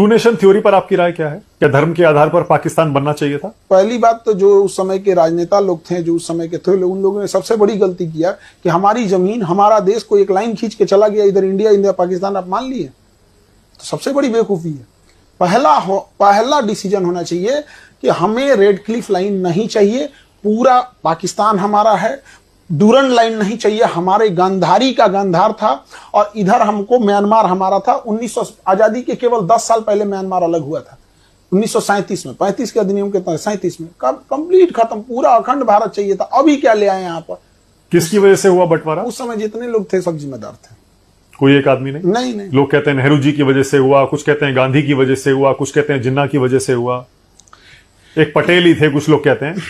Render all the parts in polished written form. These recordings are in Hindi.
टू नेशन थ्योरी पर आपकी राय क्या है? क्या धर्म के आधार पर पाकिस्तान बनना चाहिए था? पहली बात तो जो उस समय के राजनेता लोग थे, जो उस समय के थे, उन लोगों ने सबसे बड़ी गलती किया कि हमारी जमीन, हमारा देश को एक लाइन खींच के चला गया, इधर इंडिया, इंडिया पाकिस्तान आप मान लिए, तो सबसे बड़ी बेवकूफ़ी है। पहला डिसीजन होना चाहिए कि हमें रेड क्लिफ लाइन नहीं चाहिए, पूरा पाकिस्तान हमारा है। डूरन लाइन नहीं चाहिए, हमारे गांधारी का गांधार था और इधर हमको म्यांमार हमारा था। 1900 आजादी के केवल 10 साल पहले म्यांमार अलग हुआ था, 1937 में। 35 के अधिनियम के तहत 37 में कंप्लीट खत्म, पूरा अखंड भारत चाहिए था। अभी क्या ले आए यहाँ पर? किसकी वजह से हुआ बंटवारा? उस समय जितने लोग थे सब जिम्मेदार थे, कोई एक आदमी नहीं। नहीं। लोग कहते हैं नेहरू जी की वजह से हुआ, कुछ कहते हैं गांधी की वजह से हुआ, कुछ कहते हैं जिन्ना की वजह से हुआ, एक पटेल ही थे, कुछ लोग कहते हैं।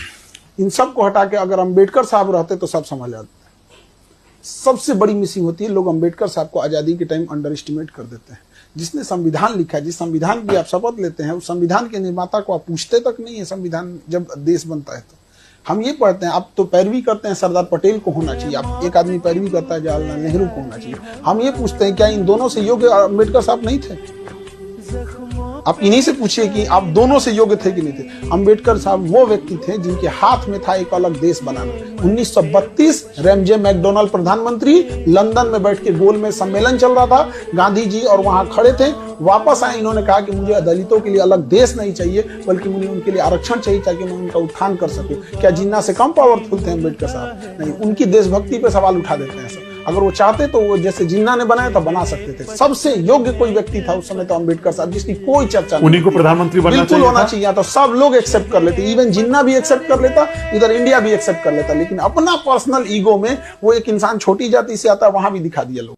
इन सब को हटा के अगर अम्बेडकर साहब रहते तो सब समझ जाते। सबसे बड़ी मिसिंग होती है, लोग अम्बेडकर साहब को आजादी के टाइम अंडर एस्टिमेट कर देते हैं। जिसने संविधान लिखा है, जिस संविधान की आप शपथ लेते हैं, उस संविधान के निर्माता को आप पूछते तक नहीं है। संविधान जब देश बनता है तो हम ये पढ़ते हैं, आप तो पैरवी करते हैं सरदार पटेल को होना चाहिए, आप एक आदमी पैरवी करता है जवाहरलाल नेहरू को होना चाहिए। हम ये पूछते हैं क्या इन दोनों से योग्य अम्बेडकर साहब नहीं थे? आप इन्हीं से पूछिए कि आप दोनों से योग्य थे कि नहीं थे। अम्बेडकर साहब वो व्यक्ति थे जिनके हाथ में था एक अलग देश बनाना। 1932 रैमजे मैकडोनाल्ड प्रधानमंत्री, लंदन में बैठ के गोल में सम्मेलन चल रहा था, गांधी जी और वहां खड़े थे। वापस आए, इन्होंने कहा कि मुझे दलितों के लिए अलग देश नहीं चाहिए, बल्कि मुझे उनके लिए आरक्षण चाहिए ताकि मैं उनका उत्थान कर सकूं। क्या जिन्ना से कम पावरफुल थे अम्बेडकर साहब? नहीं, उनकी देशभक्ति पे सवाल उठा देते हैं सब। अगर वो चाहते तो वो जैसे जिन्ना ने बनाया तो बना सकते थे। सबसे योग्य कोई व्यक्ति था उस समय तो अम्बेडकर साहब, जिसकी कोई चर्चा नहीं। उन्हीं को प्रधानमंत्री बनना बिल्कुल होना चाहिए, तो सब लोग एक्सेप्ट कर लेते, इवन जिन्ना भी एक्सेप्ट कर लेता, इधर इंडिया भी एक्सेप्ट कर लेता। लेकिन अपना पर्सनल ईगो में वो एक इंसान छोटी जाति से आता है, वहां भी दिखा दिया लोग।